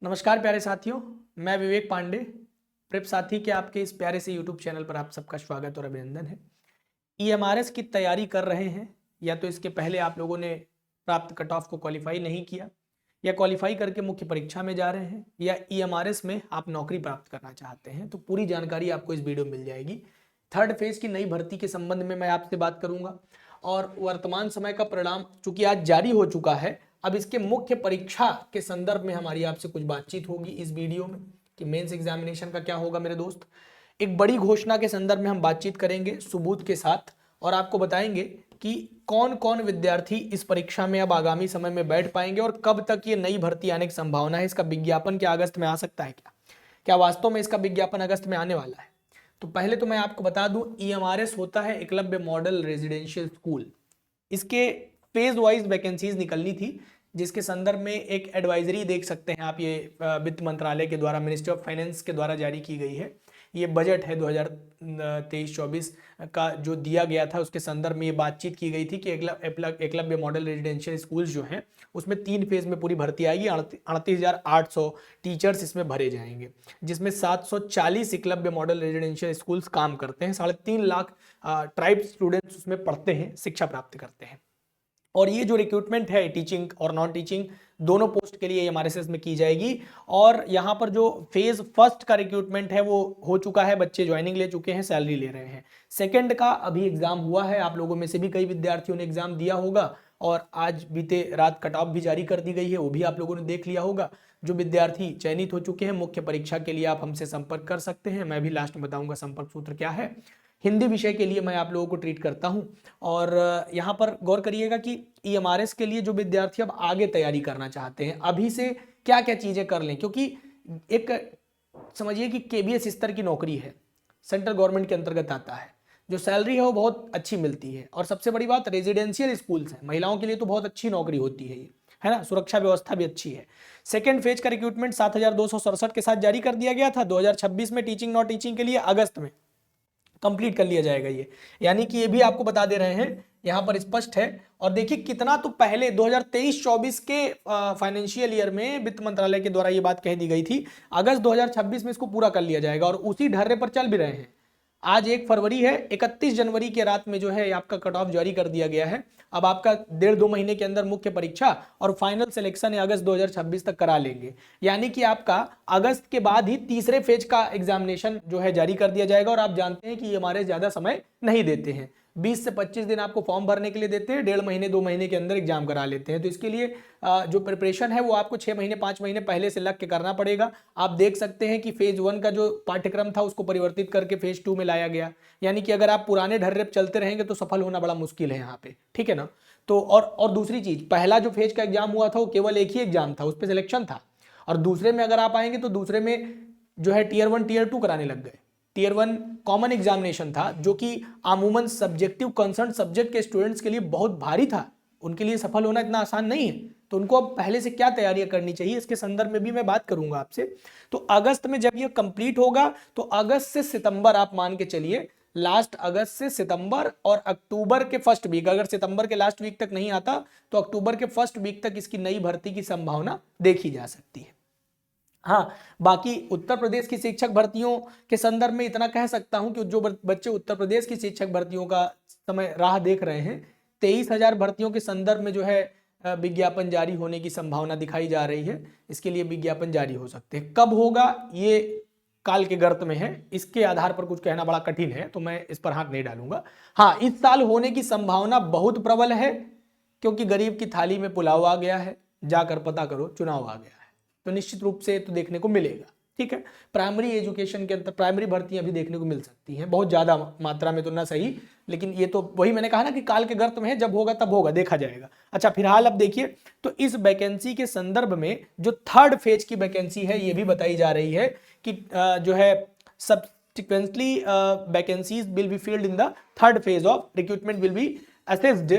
नमस्कार प्यारे साथियों, मैं विवेक पांडे प्रेप साथी के आपके इस प्यारे से यूट्यूब चैनल पर आप सबका स्वागत और अभिनंदन है। ईएमआरएस की तैयारी कर रहे हैं या तो इसके पहले आप लोगों ने प्राप्त कट ऑफ को क्वालिफाई नहीं किया या क्वालिफाई करके मुख्य परीक्षा में जा रहे हैं या ईएमआरएस में आप नौकरी प्राप्त करना चाहते हैं, तो पूरी जानकारी आपको इस वीडियो में मिल जाएगी। थर्ड फेज की नई भर्ती के संबंध में मैं आपसे बात करूंगा और वर्तमान समय का परिणाम चूंकि आज जारी हो चुका है, अब इसके मुख्य परीक्षा के संदर्भ में हमारी आपसे कुछ बातचीत होगी इस वीडियो में कि मेंस एग्जामिनेशन का क्या होगा मेरे दोस्त। एक बड़ी घोषणा के संदर्भ में हम बातचीत करेंगे सबूत के साथ और आपको बताएंगे कि कौन कौन विद्यार्थी इस परीक्षा में अब आगामी समय में बैठ पाएंगे और कब तक ये नई भर्ती आने की संभावना है। इसका विज्ञापन क्या अगस्त में आ सकता है क्या क्या वास्तव में इसका विज्ञापन अगस्त में आने वाला है? तो पहले तो मैं आपको बता दूं, ईएमआरएस होता है एकलव्य मॉडल रेजिडेंशियल स्कूल। इसके फेज वाइज वैकेंसीज निकलनी थी, जिसके संदर्भ में एक एडवाइजरी देख सकते हैं आप, ये वित्त मंत्रालय के द्वारा, मिनिस्ट्री ऑफ फाइनेंस के द्वारा जारी की गई है। ये बजट है 2023-24 का जो दिया गया था, उसके संदर्भ में ये बातचीत की गई थी कि एकलव्य मॉडल रेजिडेंशियल स्कूल्स जो हैं उसमें 3 फेज में पूरी भर्ती आएगी। 38,800 टीचर्स इसमें भरे जाएंगे, जिसमें 740 एकलव्य मॉडल रेजिडेंशियल स्कूल्स काम करते हैं। 3.5 लाख ट्राइब स्टूडेंट्स उसमें पढ़ते हैं, शिक्षा प्राप्त करते हैं। और ये जो रिक्रूटमेंट है टीचिंग और नॉन टीचिंग दोनों पोस्ट के लिए एमआरएसएस में की जाएगी। और यहाँ पर जो फेज फर्स्ट का रिक्रूटमेंट है वो हो चुका है, बच्चे ज्वाइनिंग ले चुके हैं, सैलरी ले रहे हैं। सेकंड का अभी एग्जाम हुआ है, आप लोगों में से भी कई विद्यार्थियों ने एग्जाम दिया होगा और आज बीते रात कट ऑफ भी जारी कर दी गई है, वो भी आप लोगों ने देख लिया होगा। जो विद्यार्थी चयनित हो चुके हैं मुख्य परीक्षा के लिए, आप हमसे संपर्क कर सकते हैं। मैं भी लास्ट में बताऊंगा संपर्क सूत्र क्या है। हिंदी विषय के लिए मैं आप लोगों को ट्रीट करता हूं। और यहाँ पर गौर करिएगा कि ईएमआरएस के लिए जो विद्यार्थी अब आगे तैयारी करना चाहते हैं, अभी से क्या क्या चीजें कर लें, क्योंकि एक समझिए कि केबीएस स्तर की नौकरी है, सेंट्रल गवर्नमेंट के अंतर्गत आता है, जो सैलरी है वो बहुत अच्छी मिलती है। और सबसे बड़ी बात, रेजिडेंशियल स्कूल्स हैं, महिलाओं के लिए तो बहुत अच्छी नौकरी होती है ये, है ना, सुरक्षा व्यवस्था भी अच्छी है। सेकेंड फेज का रिक्रूटमेंट 7,267 के साथ जारी कर दिया गया था 2026 में टीचिंग नॉन टीचिंग के लिए, अगस्त में कंप्लीट कर लिया जाएगा ये, यानी कि ये भी आपको बता दे रहे हैं, यहां पर स्पष्ट है। और देखिए कितना तो पहले 2023-24 के फाइनेंशियल ईयर में वित्त मंत्रालय के द्वारा ये बात कह दी गई थी, अगस्त 2026 में इसको पूरा कर लिया जाएगा और उसी ढर्रे पर चल भी रहे हैं। आज 1 फरवरी है, 31 जनवरी के रात में जो है आपका कट ऑफ जारी कर दिया गया है। अब आपका 1.5-2 महीने के अंदर मुख्य परीक्षा और फाइनल सिलेक्शन अगस्त 2026 तक करा लेंगे, यानी कि आपका अगस्त के बाद ही तीसरे फेज का एग्जामिनेशन जो है जारी कर दिया जाएगा। और आप जानते हैं कि ये हमारे ज्यादा समय नहीं देते हैं, 20 से 25 दिन आपको फॉर्म भरने के लिए देते हैं, 1.5 महीने 2 महीने के अंदर एग्जाम करा लेते हैं। तो इसके लिए जो प्रिपरेशन है वो आपको 6 महीने 5 महीने पहले से लग के करना पड़ेगा। आप देख सकते हैं कि फेज 1 का जो पाठ्यक्रम था उसको परिवर्तित करके फेज 2 में लाया गया, यानी कि अगर आप पुराने ढर्रे पर चलते रहेंगे तो सफल होना बड़ा मुश्किल है यहाँ पे, ठीक है ना। तो और दूसरी चीज, पहला जो फेज का एग्जाम हुआ था वो केवल एक ही एग्जाम था, उस पर सिलेक्शन था। और दूसरे में अगर आप आएंगे तो दूसरे में जो है टीयर 1 टीयर 2 कराने लग गए। टीयर 1 कॉमन एग्जामिनेशन था, जो कि अमूमन सब्जेक्टिव कंसर्न सब्जेक्ट के स्टूडेंट्स के लिए बहुत भारी था, उनके लिए सफल होना इतना आसान नहीं है। तो उनको अब पहले से क्या तैयारियां करनी चाहिए, इसके संदर्भ में भी मैं बात करूंगा आपसे। तो अगस्त में जब ये कंप्लीट होगा तो अगस्त से सितंबर आप मान के चलिए, लास्ट अगस्त से सितंबर और अक्टूबर के फर्स्ट वीक, अगर सितंबर के लास्ट वीक तक नहीं आता तो अक्टूबर के फर्स्ट वीक तक इसकी नई भर्ती की संभावना देखी जा सकती है। हाँ, बाकी उत्तर प्रदेश की शिक्षक भर्तियों के संदर्भ में इतना कह सकता हूं कि जो बच्चे उत्तर प्रदेश की शिक्षक भर्तियों का समय राह देख रहे हैं, 23,000 भर्तियों के संदर्भ में जो है विज्ञापन जारी होने की संभावना दिखाई जा रही है। इसके लिए विज्ञापन जारी हो सकते हैं, कब होगा ये काल के गर्त में है, इसके आधार पर कुछ कहना बड़ा कठिन है, तो मैं इस पर हाथ नहीं डालूंगा। हाँ, इस साल होने की संभावना बहुत प्रबल है, क्योंकि गरीब की थाली में पुलाव आ गया है, जाकर पता करो चुनाव आ गया है, तो निश्चित रूप से तो देखने को मिलेगा, ठीक है। प्राइमरी एजुकेशन के अंदर प्राइमरी भर्तियां भी देखने को मिल सकती हैं, बहुत ज्यादा मात्रा में तो ना सही, लेकिन ये तो वही मैंने कहा ना कि काल के गर्त में है, जब होगा तब होगा, देखा जाएगा। अच्छा, फिलहाल अब देखिए, तो इस वैकेंसी के संदर्भ में जो थर्ड फेज की वैकेंसी है ये भी बताई जा रही है कि जो है subsequently vacancies will be filled in the third phase of recruitment will be assessed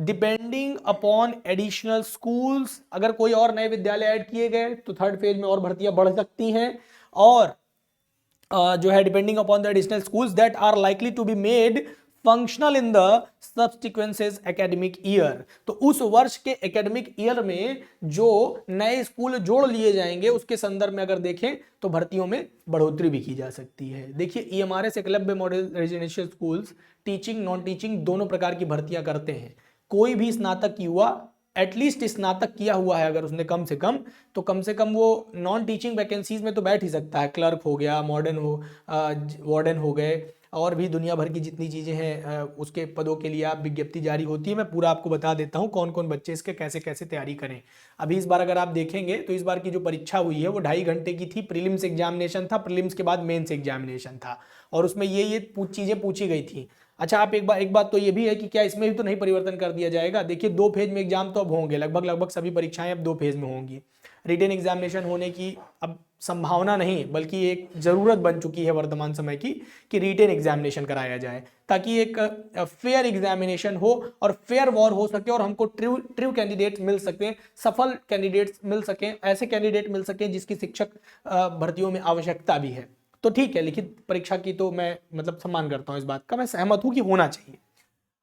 depending upon additional schools। अगर कोई और नए विद्यालय ऐड किए गए तो थर्ड फेज में और भर्तियां बढ़ सकती हैं। और जो है depending upon the additional schools that are likely to be made functional in the subsequences academic year. तो उस वर्ष के एकेडमिक ईयर में जो नए स्कूल जोड़ लिए जाएंगे उसके संदर्भ में अगर देखें तो भर्तियों में बढ़ोतरी भी की जा सकती है। देखिए EMRS Eklavya model residential schools teaching non teaching दोनों प्रकार की भर्तियां करते हैं। कोई भी स्नातक युवा एटलीस्ट स्नातक किया हुआ है अगर उसने कम से कम वो नॉन टीचिंग वैकेंसीज में तो बैठ ही सकता है। क्लर्क हो गया, वार्डन हो गए, और भी दुनिया भर की जितनी चीज़ें हैं उसके पदों के लिए आप विज्ञप्ति जारी होती है। मैं पूरा आपको बता देता हूँ कौन कौन बच्चे इसके कैसे कैसे तैयारी करें। अभी इस बार अगर आप देखेंगे तो इस बार की जो परीक्षा हुई है वो 2.5 घंटे की थी। प्रीलिम्स एग्जामिनेशन था, प्रीलिम्स के बाद मेंस एग्जामिनेशन था, और उसमें ये चीज़ें पूछी गई थी। अच्छा, आप एक बात तो ये भी है कि क्या इसमें भी तो नहीं परिवर्तन कर दिया जाएगा। देखिए 2 फेज में एग्जाम तो अब होंगे, लगभग सभी परीक्षाएं अब 2 फेज में होंगी। रिटन एग्जामिनेशन होने की अब संभावना नहीं बल्कि एक जरूरत बन चुकी है वर्तमान समय की कि रिटन एग्जामिनेशन कराया जाए, ताकि एक फेयर एग्जामिनेशन हो और फेयर वॉर हो सके और हमको ट्रू कैंडिडेट्स मिल सकें, सफल कैंडिडेट्स मिल सकें, ऐसे कैंडिडेट मिल सकें जिसकी शिक्षक भर्तियों में आवश्यकता भी है। तो ठीक है, लिखित परीक्षा की तो मैं मतलब सम्मान करता हूं, इस बात का मैं सहमत हूं कि होना चाहिए।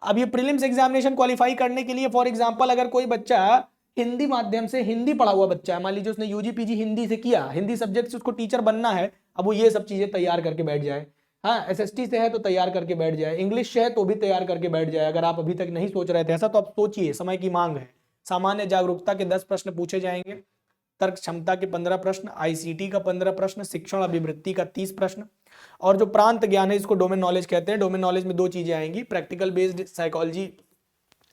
अब ये प्रीलिम्स एग्जामिनेशन क्वालिफाई करने के लिए फॉर एग्जांपल अगर कोई बच्चा हिंदी माध्यम से, हिंदी पढ़ा हुआ बच्चा है, मान लीजिए उसने यूजी पीजी हिंदी से किया, हिंदी सब्जेक्ट से उसको टीचर बनना है, अब वो ये सब चीजें तैयार करके बैठ जाए। हाँ, एसएसटी से है तो तैयार करके बैठ जाए, इंग्लिश से है तो भी तैयार करके बैठ जाए। अगर आप अभी तक नहीं सोच रहे थे ऐसा तो आप सोचिए, समय की मांग है। सामान्य जागरूकता के 10 प्रश्न पूछे जाएंगे, तर्क क्षमता के 15 प्रश्न, आईसीटी का 15 प्रश्न, शिक्षण अभिवृत्ति का 30 प्रश्न, और जो प्रांत ज्ञान है इसको डोमेन नॉलेज कहते हैं। डोमेन नॉलेज में 2 चीजें आएंगी, प्रैक्टिकल बेस्ड साइकोलॉजी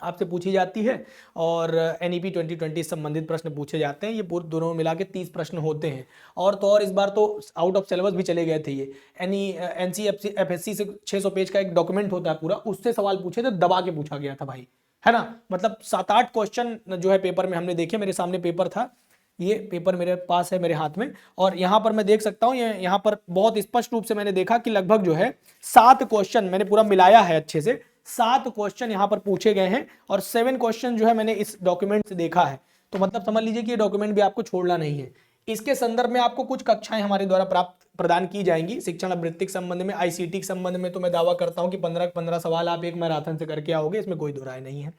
आपसे पूछी जाती है और एनईपी 2020 संबंधित प्रश्न पूछे जाते हैं। ये पूरे दोनों मिला के 30 प्रश्न होते हैं। और तो और इस बार तो आउट ऑफ सिलेबस भी चले गए थे। ये एनसीएफएससी से 600 पेज का एक डॉक्यूमेंट होता है पूरा, उससे सवाल पूछे थे, दबा के पूछा गया था भाई, है ना। मतलब 7-8 क्वेश्चन जो है पेपर में हमने देखे, मेरे सामने पेपर था, ये पेपर मेरे पास है मेरे हाथ में, और यहाँ पर मैं देख सकता हूँ, यहाँ पर बहुत स्पष्ट रूप से मैंने देखा कि लगभग जो है 7 क्वेश्चन मैंने पूरा मिलाया है अच्छे से, 7 क्वेश्चन यहाँ पर पूछे गए हैं और 7 क्वेश्चन जो है मैंने इस डॉक्यूमेंट से देखा है। तो मतलब समझ लीजिए कि ये डॉक्यूमेंट भी आपको छोड़ना नहीं है। इसके संदर्भ में आपको कुछ कक्षाएं हमारे द्वारा प्रदान की जाएंगी। शिक्षण अभिवृत्ति के संबंध में, आईसीटी के संबंध में तो मैं दावा करता हूं कि 15 सवाल आप एक मैराथन से करके आओगे, इसमें कोई दो राय नहीं है।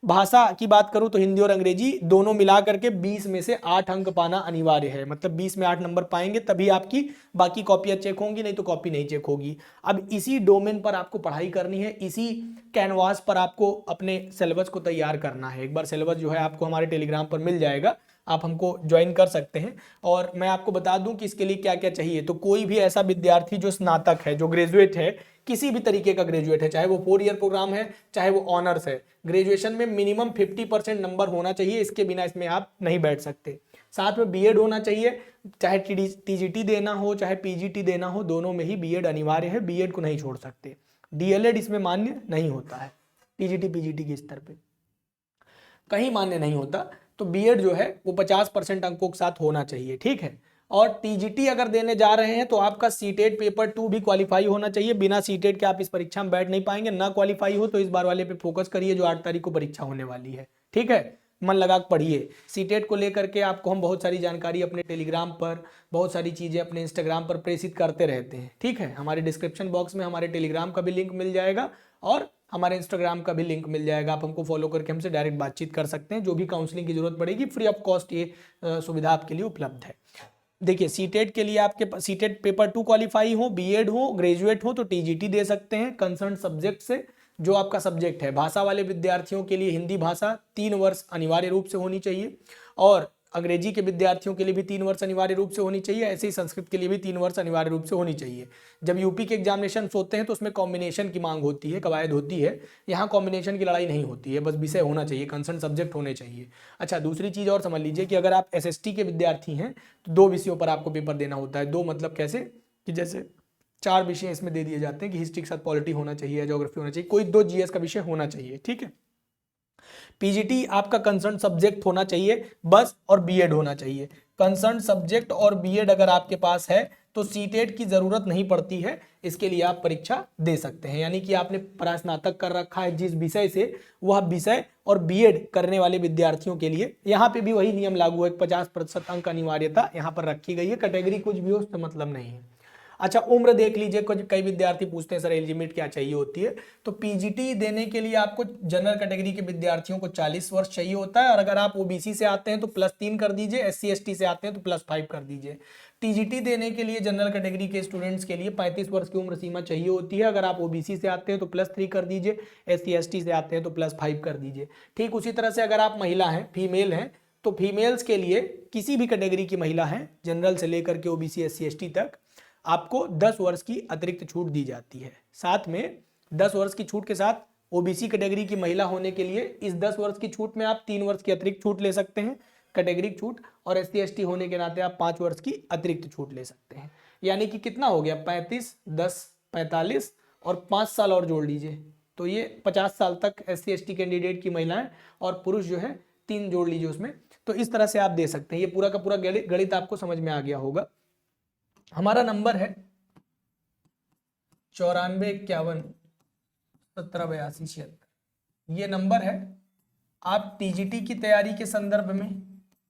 भाषा की बात करूं तो हिंदी और अंग्रेजी दोनों मिला करके 20 में से 8 अंक पाना अनिवार्य है। मतलब 20 में 8 नंबर पाएंगे तभी आपकी बाकी कॉपियां चेक होंगी, नहीं तो कॉपी नहीं चेक होगी। अब इसी डोमेन पर आपको पढ़ाई करनी है, इसी कैनवास पर आपको अपने सिलेबस को तैयार करना है। एक बार सिलेबस जो है आपको हमारे टेलीग्राम पर मिल जाएगा, आप हमको ज्वाइन कर सकते हैं। और मैं आपको बता दूं कि इसके लिए क्या क्या चाहिए। तो कोई भी ऐसा विद्यार्थी जो स्नातक है, जो ग्रेजुएट है, किसी भी तरीके का ग्रेजुएट है, चाहे वो 4 ईयर प्रोग्राम है, चाहे वो ऑनर्स है, ग्रेजुएशन में मिनिमम 50% नंबर होना चाहिए। इसके बिना इसमें आप नहीं बैठ सकते। साथ में बीएड होना चाहिए, चाहे टीजीटी देना हो चाहे पीजीटी देना हो, दोनों में ही बीएड अनिवार्य है, बीएड को नहीं छोड़ सकते। डीएलएड इसमें मान्य नहीं होता है, टीजीटी पीजीटी के स्तर पे कहीं मान्य नहीं होता। तो बीएड जो है वो 50% अंकों के साथ होना चाहिए, ठीक है। और टीजीटी अगर देने जा रहे हैं तो आपका सीटेट पेपर 2 भी क्वालिफाई होना चाहिए। बिना सीटेट के आप इस परीक्षा में बैठ नहीं पाएंगे। ना क्वालिफाई हो तो इस बार वाले पे फोकस करिए, जो 8 तारीख को परीक्षा होने वाली है, ठीक है। मन लगा पढ़िए। सीटेट को लेकर के आपको हम बहुत सारी जानकारी अपने टेलीग्राम पर, बहुत सारी चीज़ें अपने इंस्टाग्राम पर प्रेषित करते रहते हैं, ठीक है। हमारे डिस्क्रिप्शन बॉक्स में हमारे टेलीग्राम का भी लिंक मिल जाएगा और हमारे इंस्टाग्राम का भी लिंक मिल जाएगा। आप हमको फॉलो करके हमसे डायरेक्ट बातचीत कर सकते हैं। जो भी काउंसलिंग की जरूरत पड़ेगी फ्री ऑफ कॉस्ट ये सुविधा आपके लिए उपलब्ध है। देखिए सीटेट के लिए आपके सीटेट पेपर 2 क्वालिफाई हो, बीएड हो, ग्रेजुएट हो तो टीजीटी दे सकते हैं कंसर्न सब्जेक्ट से। जो आपका सब्जेक्ट है, भाषा वाले विद्यार्थियों के लिए हिंदी भाषा 3 वर्ष अनिवार्य रूप से होनी चाहिए, और अंग्रेजी के विद्यार्थियों के लिए भी 3 वर्ष अनिवार्य रूप से होनी चाहिए। ऐसे ही संस्कृत के लिए भी 3 वर्ष अनिवार्य रूप से होनी चाहिए। जब यूपी के एग्जामिनेशन होते हैं तो उसमें कॉम्बिनेशन की मांग होती है, कवायद होती है। यहाँ कॉम्बिनेशन की लड़ाई नहीं होती है, बस विषय होना चाहिए, कंसर्न सब्जेक्ट होने चाहिए। अच्छा, दूसरी चीज़ और समझ लीजिए कि अगर आप एसएसटी के विद्यार्थी हैं तो 2 विषयों पर आपको पेपर देना होता है। 2 मतलब कैसे कि जैसे 4 विषय इसमें दे दिए जाते हैं कि हिस्ट्री के साथ पॉलिटी होना चाहिए, ज्योग्राफी होना चाहिए, कोई 2 जीएस का विषय होना चाहिए, ठीक है। पीजीटी आपका कंसर्न सब्जेक्ट होना चाहिए बस, और बीएड होना चाहिए। कंसर्न सब्जेक्ट और बीएड अगर आपके पास है तो सीटेट की जरूरत नहीं पड़ती है। इसके लिए आप परीक्षा दे सकते हैं, यानी कि आपने परास्नातक कर रखा है जिस विषय से, वह विषय और बीएड करने वाले विद्यार्थियों के लिए यहाँ पे भी वही नियम लागू है। 50% अंक अनिवार्यता यहाँ पर रखी गई है। कैटेगरी कुछ भी हो उससे मतलब नहीं है। अच्छा, उम्र देख लीजिए, कुछ कई विद्यार्थी पूछते हैं सर एज लिमिट क्या चाहिए होती है। तो पीजीटी देने के लिए आपको जनरल कैटेगरी के विद्यार्थियों को 40 वर्ष चाहिए होता है, और अगर आप ओबीसी से आते हैं तो +3 कर दीजिए, SC ST से आते हैं तो +5 कर दीजिए। टीजीटी देने के लिए जनरल कैटेगरी के स्टूडेंट्स के लिए 35 वर्ष की उम्र सीमा चाहिए होती है, अगर आप ओबीसी से आते हैं तो +3 कर दीजिए, SC ST से आते हैं तो +5 कर दीजिए। ठीक उसी तरह से अगर आप महिला हैं, फीमेल हैं, तो फीमेल्स के लिए किसी भी कैटेगरी की महिला है, जनरल से लेकर के ओबीसी SC ST तक, आपको 10 वर्ष की अतिरिक्त छूट दी जाती है। साथ में 10 वर्ष की छूट के साथ ओबीसी कैटेगरी की महिला होने के लिए इस 10 वर्ष की छूट में आप 3 वर्ष की अतिरिक्त छूट ले सकते हैं, कैटेगरी छूट, और SC ST होने के नाते आप 5 वर्ष की अतिरिक्त छूट ले सकते हैं। यानी कि कितना हो गया, 35, 10, 45 और 5 साल और जोड़ लीजिए, तो ये 50 साल तक SC ST कैंडिडेट की महिलाएं, और पुरुष जो है 3 जोड़ लीजिए उसमें। तो इस तरह से आप दे सकते हैं। ये पूरा का पूरा गणित आपको समझ में आ गया होगा। हमारा नंबर है 94 51 17 82 76। ये नंबर है। आप टीजीटी की तैयारी के संदर्भ में,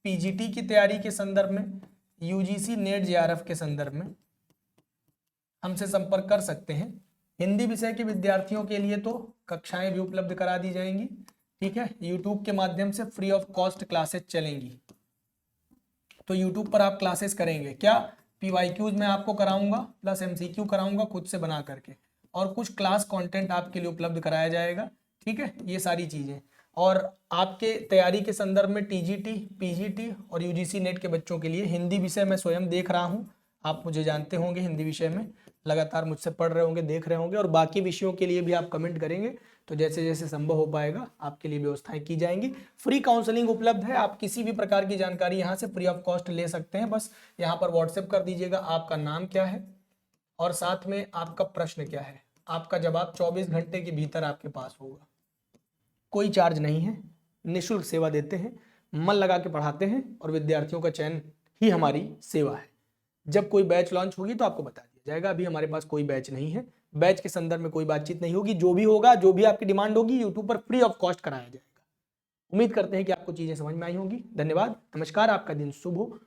पीजीटी की तैयारी के संदर्भ में, यूजीसी नेट JRF के संदर्भ में हमसे संपर्क कर सकते हैं। हिंदी विषय के विद्यार्थियों के लिए तो कक्षाएं भी उपलब्ध करा दी जाएंगी। ठीक है, यूट्यूब के माध्यम से फ्री ऑफ कॉस्ट क्लासेस चलेंगी। तो यूट्यूब पर आप क्लासेस करेंगे क्या, PYQs में आपको कराऊंगा, प्लस MCQ कराऊंगा खुद से बना करके, और कुछ क्लास कंटेंट आपके लिए उपलब्ध कराया जाएगा। ठीक है, ये सारी चीजें। और आपके तैयारी के संदर्भ में टीजीटी, पीजीटी और यूजीसी नेट के बच्चों के लिए हिंदी विषय मैं स्वयं देख रहा हूँ। आप मुझे जानते होंगे, हिंदी विषय में लगातार मुझसे पढ़ रहे होंगे, देख रहे होंगे, और बाकी विषयों के लिए भी आप कमेंट करेंगे तो जैसे जैसे संभव हो पाएगा आपके लिए व्यवस्थाएं की जाएंगी। फ्री काउंसलिंग उपलब्ध है, आप किसी भी प्रकार की जानकारी यहाँ से फ्री ऑफ कॉस्ट ले सकते हैं। बस यहाँ पर व्हाट्सएप कर दीजिएगा आपका नाम क्या है और साथ में आपका प्रश्न क्या है, आपका जवाब 24 घंटे के भीतर आपके पास होगा। कोई चार्ज नहीं है, निःशुल्क सेवा देते हैं, मन लगा के पढ़ाते हैं, और विद्यार्थियों का चयन ही हमारी सेवा है। जब कोई बैच लॉन्च होगी तो आपको बता दिया जाएगा। अभी हमारे पास कोई बैच नहीं है, बैच के संदर्भ में कोई बातचीत नहीं होगी। जो भी होगा, जो भी आपकी डिमांड होगी, यूट्यूब पर फ्री ऑफ कॉस्ट कराया जाएगा। उम्मीद करते हैं कि आपको चीजें समझ में आई होंगी। धन्यवाद, नमस्कार, आपका दिन शुभ हो।